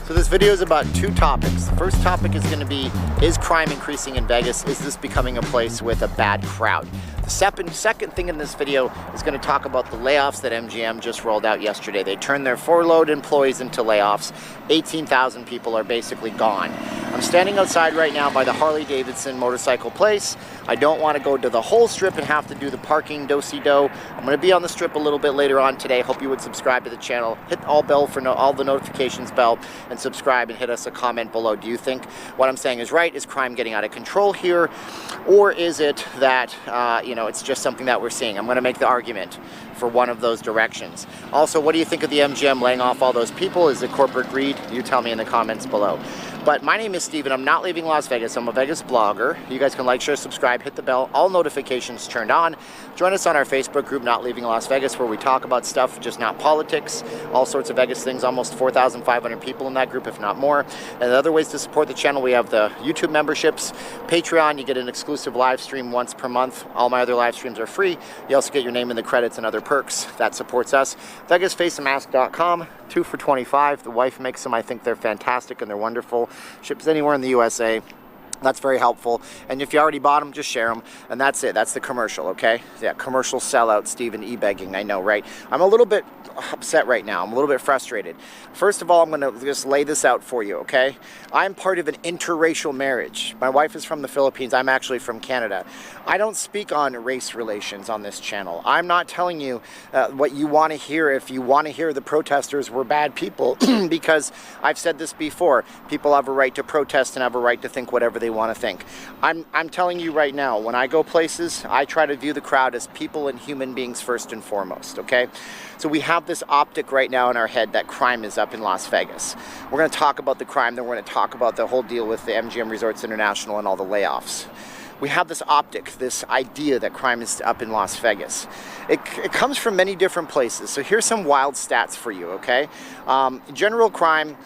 So this video is about two topics. The first topic is going to be, is crime increasing in Vegas? Is this becoming a place with a bad crowd? The second thing in this video is going to talk about the layoffs that MGM just rolled out yesterday. They turned their furloughed employees into layoffs. 18,000 people are basically gone. I'm standing outside right now by the Harley-Davidson motorcycle place. I don't want to go to the whole strip and have to do the parking do-si-do. I'm going to be on the strip a little bit later on today. Hope you would subscribe to the channel. Hit all the notifications bell and subscribe and hit us a comment below. Do you think what I'm saying is right? Is crime getting out of control here? Or is it that, it's just something that we're seeing? I'm going to make the argument for one of those directions. Also, what do you think of the MGM laying off all those people? Is it corporate greed? You tell me in the comments below. But my name is Steven. I'm not leaving Las Vegas. I'm a Vegas blogger. You guys can like, share, subscribe, hit the bell, all notifications turned on. Join us on our Facebook group, Not Leaving Las Vegas, where we talk about stuff, just not politics, all sorts of Vegas things. Almost 4,500 people in that group, if not more. And the other ways to support the channel, we have the YouTube memberships, Patreon. You get an exclusive live stream once per month. All my other live streams are free. You also get your name in the credits and other perks. That supports us. VegasFacemasks.com, 2 for $25. The wife makes them. I think they're fantastic and they're wonderful. Ships anywhere in the USA. That's very helpful. And if you already bought them, just share them. And that's it. That's the commercial, okay? Yeah, commercial sellout, Steven e-begging. I know, right? I'm a little bit upset right now. I'm a little bit frustrated. First of all, I'm going to just lay this out for you, okay? I'm part of an interracial marriage. My wife is from the Philippines. I'm actually from Canada. I don't speak on race relations on this channel. I'm not telling you what you want to hear if you want to hear the protesters were bad people, because I've said this before. People have a right to protest and have a right to think whatever they want to think. I'm telling you right now, when I go places, I try to view the crowd as people and human beings first and foremost, okay? So we have this optic right now in our head that crime is up in Las Vegas. We're going to talk about the crime, then we're going to talk about the whole deal with the MGM Resorts International and all the layoffs. We have this optic, this idea that crime is up in Las Vegas. It comes from many different places. So here's some wild stats for you, okay? General crime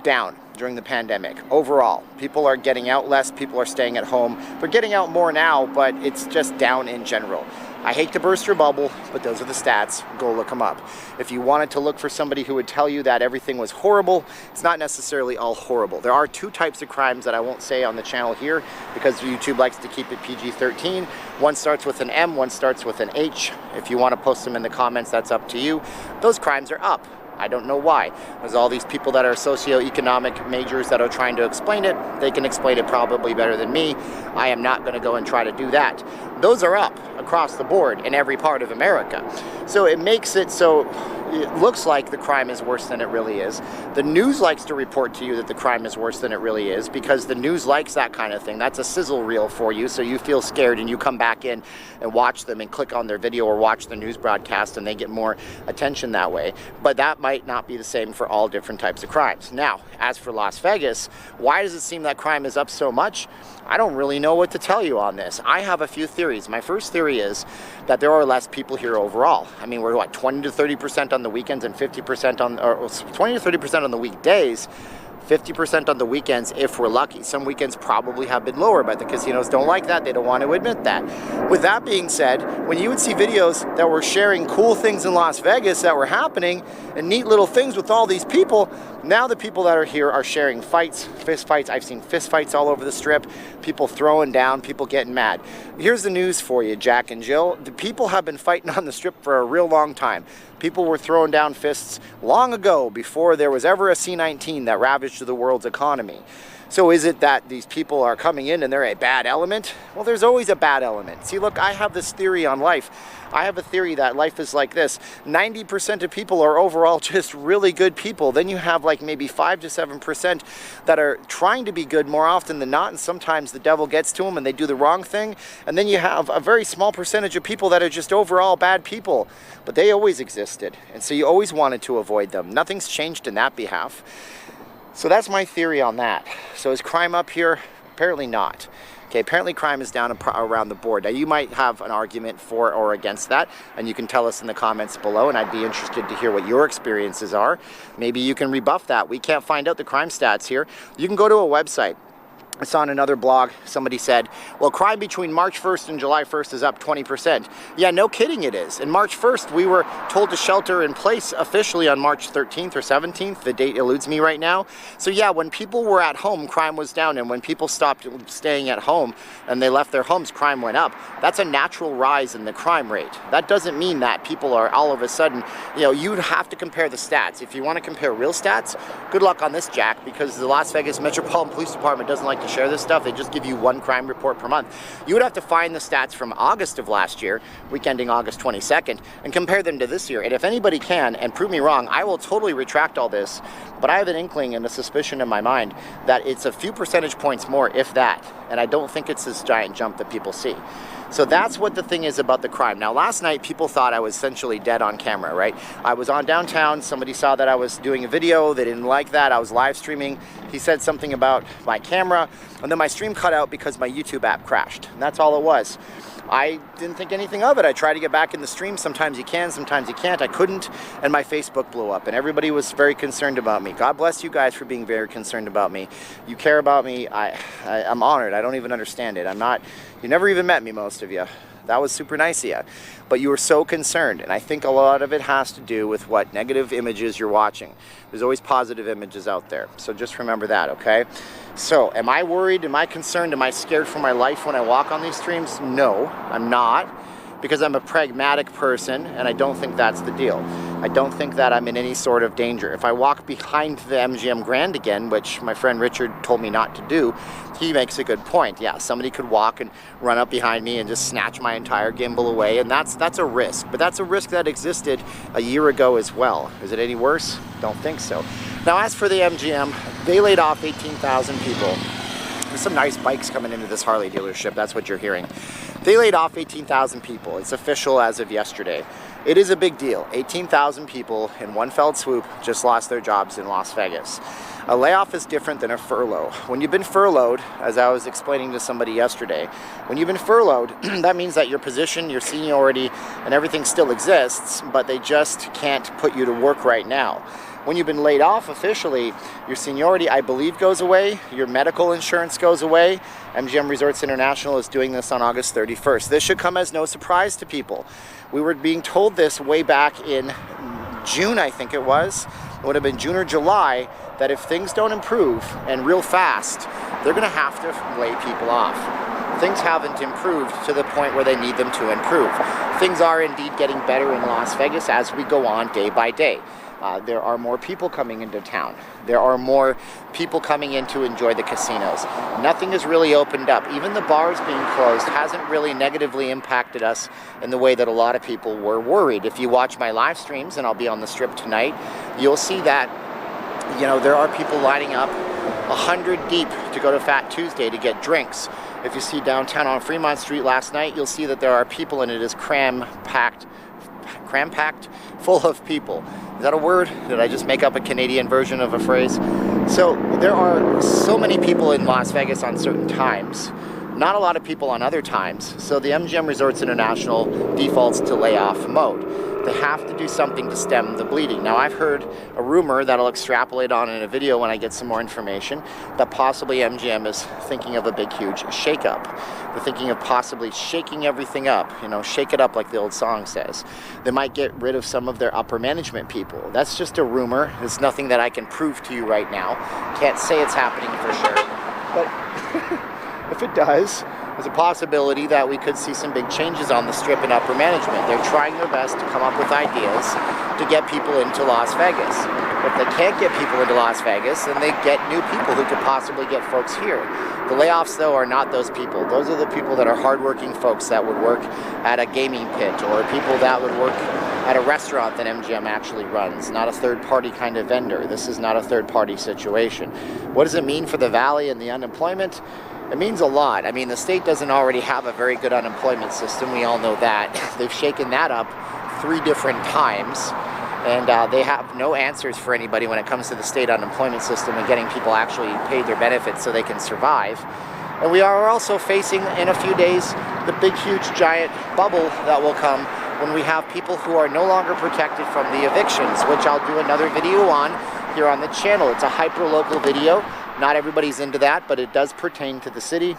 down during the pandemic. Overall, people are getting out less, people are staying at home. They're getting out more now, but it's just down in general. I hate to burst your bubble, but those are the stats. Go look them up. If you wanted to look for somebody who would tell you that everything was horrible, it's not necessarily all horrible. There are two types of crimes that I won't say on the channel here because YouTube likes to keep it PG-13. One starts with an M, one starts with an H. If you want to post them in the comments, that's up to you. Those crimes are up. I don't know why. There's all these people that are socioeconomic majors that are trying to explain it. They can explain it probably better than me. I am not going to go and try to do that. Those are up across the board in every part of America. So it makes it so it looks like the crime is worse than it really is. The news likes to report to you that the crime is worse than it really is because the news likes that kind of thing. That's a sizzle reel for you, so you feel scared and you come back in and watch them and click on their video or watch the news broadcast and they get more attention that way. But that might not be the same for all different types of crimes. Now, as for Las Vegas, why does it seem that crime is up so much? I don't really know what to tell you on this. I have a few theories. My first theory is that there are less people here overall. I mean, we're what, 20 to 30% on the weekends and 50% on, or 20 to 30% on the weekdays. 50% on the weekends if we're lucky. Some weekends probably have been lower, but the casinos don't like that. They don't want to admit that. With that being said, when you would see videos that were sharing cool things in Las Vegas that were happening and neat little things with all these people, now the people that are here are sharing fights, fist fights. I've seen fist fights all over the strip, people throwing down, people getting mad. Here's the news for you, Jack and Jill. The people have been fighting on the strip for a real long time. People were throwing down fists long ago before there was ever a C-19 that ravaged the world's economy. So is it that these people are coming in and they're a bad element? Well, there's always a bad element. See, look, I have this theory on life. I have a theory that life is like this. 90% of people are overall just really good people. Then you have like maybe 5 to 7% that are trying to be good more often than not, and sometimes the devil gets to them and they do the wrong thing. And then you have a very small percentage of people that are just overall bad people. But they always existed, and so you always wanted to avoid them. Nothing's changed in that behalf. So that's my theory on that. So is crime up here? Apparently not. Okay, apparently crime is down around the board. Now you might have an argument for or against that, and you can tell us in the comments below, and I'd be interested to hear what your experiences are. Maybe you can rebuff that. We can't find out the crime stats here. You can go to a website. I saw in another blog, somebody said, well, crime between March 1st and July 1st is up 20%. Yeah, no kidding it is. In March 1st, we were told to shelter in place officially on March 13th or 17th. The date eludes me right now. So yeah, when people were at home, crime was down. And when people stopped staying at home and they left their homes, crime went up. That's a natural rise in the crime rate. That doesn't mean that people are all of a sudden, you know, you'd have to compare the stats. If you want to compare real stats, good luck on this, Jack, because the Las Vegas Metropolitan Police Department doesn't like to share this stuff. They just give you one crime report per month. You would have to find the stats from August of last year, week ending August 22nd, and compare them to this year. And if anybody can, and prove me wrong, I will totally retract all this, but I have an inkling and a suspicion in my mind that it's a few percentage points more, if that, and I don't think it's this giant jump that people see. So that's what the thing is about the crime. Now, last night, people thought I was essentially dead on camera, right? I was on downtown. Somebody saw that I was doing a video. They didn't like that. I was live streaming. He said something about my camera, and then my stream cut out because my YouTube app crashed. And that's all it was. I didn't think anything of it. I tried to get back in the stream. Sometimes you can, sometimes you can't. I couldn't, and my Facebook blew up, and everybody was very concerned about me. God bless you guys for being very concerned about me. You care about me. I'm honored. I don't even understand it. You never even met me, most of you. That was super nice of you. But you were so concerned, and I think a lot of it has to do with what negative images you're watching. There's always positive images out there, so just remember that, okay? So, am I worried? Am I concerned? Am I scared for my life when I walk on these streams? No, I'm not, because I'm a pragmatic person, and I don't think that's the deal. I don't think that I'm in any sort of danger. If I walk behind the MGM Grand again, which my friend Richard told me not to do, he makes a good point. Yeah, somebody could walk and run up behind me and just snatch my entire gimbal away, and that's a risk. But that's a risk that existed a year ago as well. Is it any worse? Don't think so. Now, as for the MGM, they laid off 18,000 people. There's some nice bikes coming into this Harley dealership. That's what you're hearing. They laid off 18,000 people. It's official as of yesterday. It is a big deal. 18,000 people in one fell swoop just lost their jobs in Las Vegas. A layoff is different than a furlough. When you've been furloughed, as I was explaining to somebody yesterday, when you've been furloughed, that means that your position, your seniority, and everything still exists, but they just can't put you to work right now. When you've been laid off officially, your seniority, I believe, goes away. Your medical insurance goes away. MGM Resorts International is doing this on August 31st. This should come as no surprise to people. We were being told this way back in June, I think it was. It would have been June or July, that if things don't improve, and real fast, they're going to have to lay people off. Things haven't improved to the point where they need them to improve. Things are indeed getting better in Las Vegas as we go on day by day. There are more people coming into town. There are more people coming in to enjoy the casinos. Nothing has really opened up. Even the bars being closed hasn't really negatively impacted us in the way that a lot of people were worried. If you watch my live streams, and I'll be on the Strip tonight, you'll see that, you know, there are people lining up 100 deep to go to Fat Tuesday to get drinks. If you see downtown on Fremont Street last night, you'll see that there are people, and it is cram-packed full of people. Is that a word? Did I just make up a Canadian version of a phrase? So there are so many people in Las Vegas on certain times, not a lot of people on other times. So the MGM Resorts International defaults to layoff mode. They have to do something to stem the bleeding. Now, I've heard a rumor that I'll extrapolate on in a video when I get some more information, that possibly MGM is thinking of a big, huge shakeup. They're thinking of possibly shaking everything up, you know, shake it up like the old song says. They might get rid of some of their upper management people. That's just a rumor. It's nothing that I can prove to you right now. Can't say it's happening for sure. But if it does, there's a possibility that we could see some big changes on the Strip and upper management. They're trying their best to come up with ideas to get people into Las Vegas. If they can't get people into Las Vegas, then they get new people who could possibly get folks here. The layoffs, though, are not those people. Those are the people that are hardworking folks that would work at a gaming pit, or people that would work at a restaurant that MGM actually runs, not a third-party kind of vendor. This is not a third-party situation. What does it mean for the Valley and the unemployment? It means a lot. I mean, the state doesn't already have a very good unemployment system. We all know that. They've shaken that up 3 different times, and they have no answers for anybody when it comes to the state unemployment system and getting people actually paid their benefits so they can survive. And we are also facing, in a few days, the big, huge, giant bubble that will come when we have people who are no longer protected from the evictions, which I'll do another video on here on the channel. It's a hyper-local video. Not everybody's into that, but it does pertain to the city,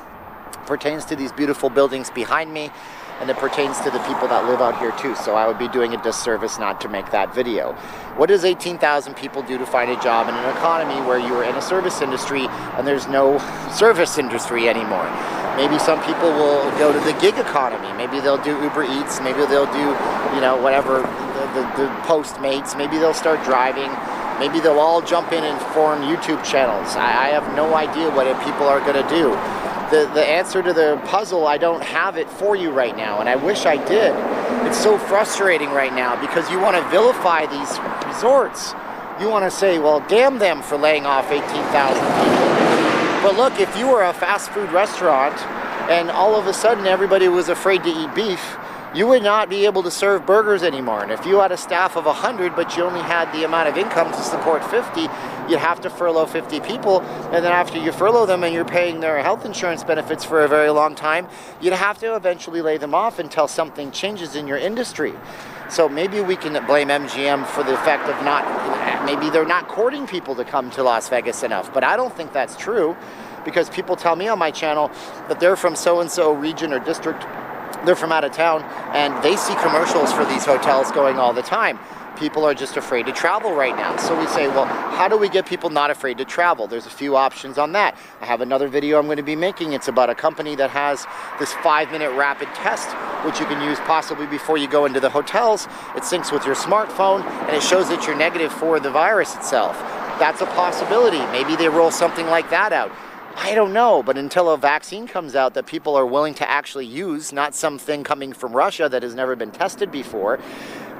pertains to these beautiful buildings behind me, and it pertains to the people that live out here too. So I would be doing a disservice not to make that video. What does 18,000 people do to find a job in an economy where you are in a service industry and there's no service industry anymore? Maybe some people will go to the gig economy. Maybe they'll do Uber Eats. Maybe they'll do, you know, whatever, the Postmates. Maybe they'll start driving. Maybe they'll all jump in and form YouTube channels. I have no idea what people are going to do. The answer to the puzzle, I don't have it for you right now, and I wish I did. It's so frustrating right now because you want to vilify these resorts. You want to say, well, damn them for laying off 18,000 people. But look, if you were a fast food restaurant and all of a sudden everybody was afraid to eat beef, you would not be able to serve burgers anymore. And if you had a staff of 100, but you only had the amount of income to support 50, you'd have to furlough 50 people. And then after you furlough them and you're paying their health insurance benefits for a very long time, you'd have to eventually lay them off until something changes in your industry. So maybe we can blame MGM for the effect of maybe they're not courting people to come to Las Vegas enough. But I don't think that's true, because people tell me on my channel that they're from so-and-so region or district, they're from out of town, and they see commercials for these hotels going all the time. People are just afraid to travel right now. So we say, well, how do we get people not afraid to travel? There's a few options on that. I have another video I'm going to be making. It's about a company that has this 5-minute rapid test, which you can use possibly before you go into the hotels. It syncs with your smartphone, and it shows that you're negative for the virus itself. That's a possibility. Maybe they roll something like that out. I don't know, but until a vaccine comes out that people are willing to actually use, not something coming from Russia that has never been tested before,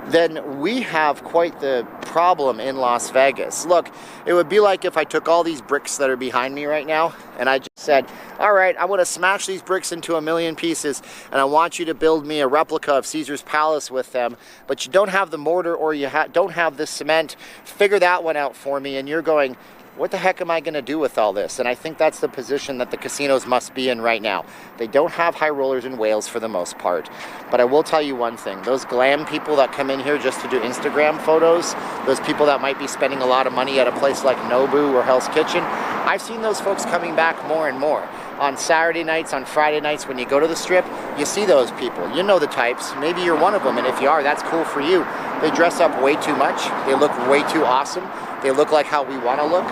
then we have quite the problem in Las Vegas. Look, it would be like if I took all these bricks that are behind me right now and I just said, all right, I want to smash these bricks into 1,000,000 pieces and I want you to build me a replica of Caesar's Palace with them, but you don't have the mortar or you don't have the cement. Figure that one out for me. And you're going, what the heck am I going to do with all this? And I think that's the position that the casinos must be in right now. They don't have high rollers in Wales for the most part. But I will tell you one thing. Those glam people that come in here just to do Instagram photos, those people that might be spending a lot of money at a place like Nobu or Hell's Kitchen, I've seen those folks coming back more and more. On Saturday nights, on Friday nights, when you go to the Strip, you see those people. You know the types. Maybe you're one of them, and if you are, that's cool for you. They dress up way too much. They look way too awesome. They look like how we want to look.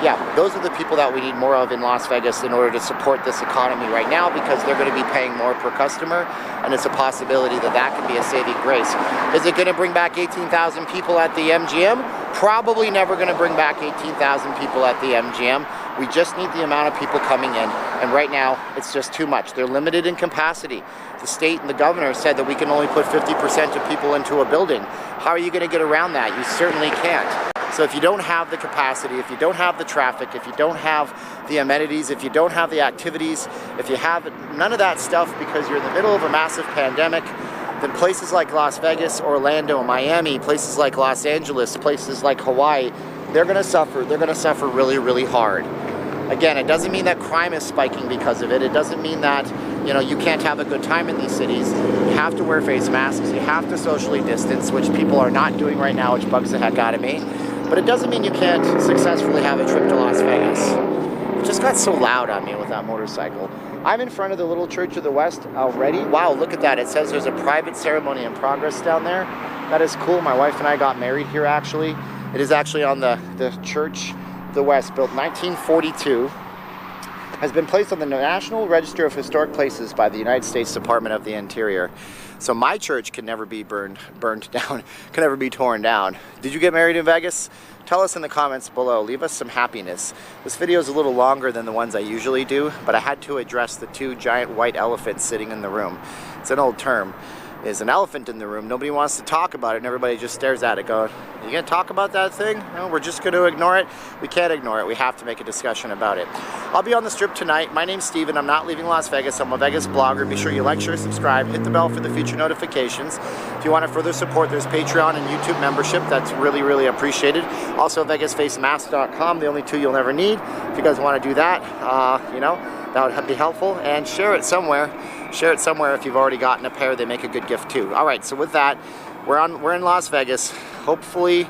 Yeah, those are the people that we need more of in Las Vegas in order to support this economy right now, because they're going to be paying more per customer, and it's a possibility that that could be a saving grace. Is it going to bring back 18,000 people at the MGM? Probably never going to bring back 18,000 people at the MGM. We just need the amount of people coming in, and right now it's just too much. They're limited in capacity. The state and the governor said that we can only put 50% of people into a building. How are you going to get around that? You certainly can't. So if you don't have the capacity, if you don't have the traffic, if you don't have the amenities, if you don't have the activities, if you have none of that stuff because you're in the middle of a massive pandemic, then places like Las Vegas, Orlando, Miami, places like Los Angeles, places like Hawaii, they're going to suffer. They're going to suffer really, really hard. Again, it doesn't mean that crime is spiking because of it. It doesn't mean that, you know, you can't have a good time in these cities. You have to wear face masks. You have to socially distance, which people are not doing right now, which bugs the heck out of me. But it doesn't mean you can't successfully have a trip to Las Vegas. It just got so loud on me with that motorcycle. I'm in front of the Little Church of the West already. Wow, look at that. It says there's a private ceremony in progress down there. That is cool. My wife and I got married here, actually. It is actually on the Church of the West, built 1942. Has been placed on the National Register of Historic Places by the United States Department of the Interior. So my church can never be burned down, can never be torn down. Did you get married in Vegas? Tell us in the comments below. Leave us some happiness. This video is a little longer than the ones I usually do, but I had to address the 2 giant white elephants sitting in the room. It's an old term. There's an elephant in the room. Nobody wants to talk about it, and everybody just stares at it going, "Are you going to talk about that thing? No, we're just going to ignore it." We can't ignore it. We have to make a discussion about it. I'll be on the Strip tonight. My name's Steven. I'm not leaving Las Vegas. I'm a Vegas blogger. Be sure you like, share, subscribe, hit the bell for the future notifications. If you want to further support, there's Patreon and YouTube membership. That's really, really appreciated. Also, VegasFacemasks.com, the only 2 you'll never need. If you guys want to do that, you know, that would be helpful. And share it somewhere. Share it somewhere if you've already gotten a pair. They make a good gift too. All right, so with that, we're in Las Vegas. Hopefully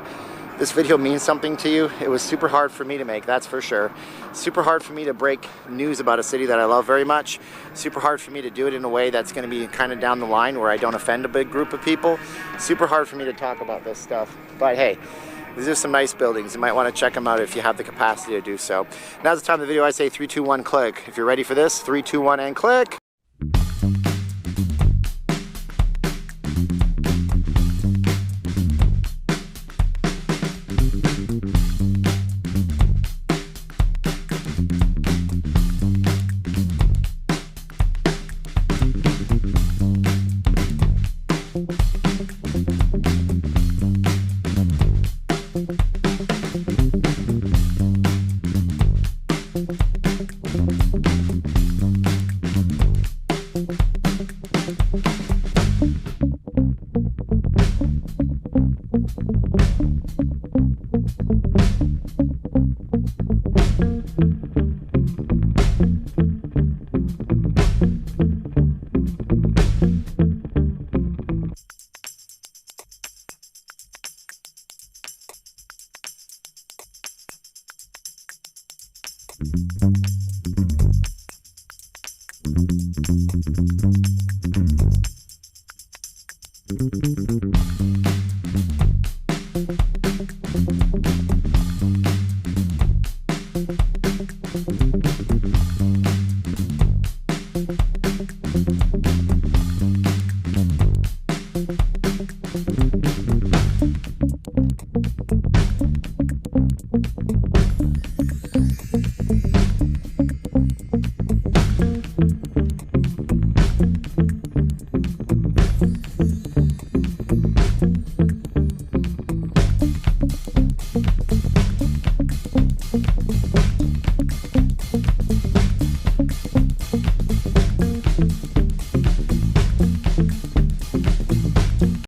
this video means something to you. It was super hard for me to make, that's for sure. Super hard for me to break news about a city that I love very much. Super hard for me to do it in a way that's going to be kind of down the line where I don't offend a big group of people. Super hard for me to talk about this stuff. But hey, these are some nice buildings. You might want to check them out if you have the capacity to do so. Now's the time of the video I say 3, 2, 1, click. If you're ready for this, 3, 2, 1, and click.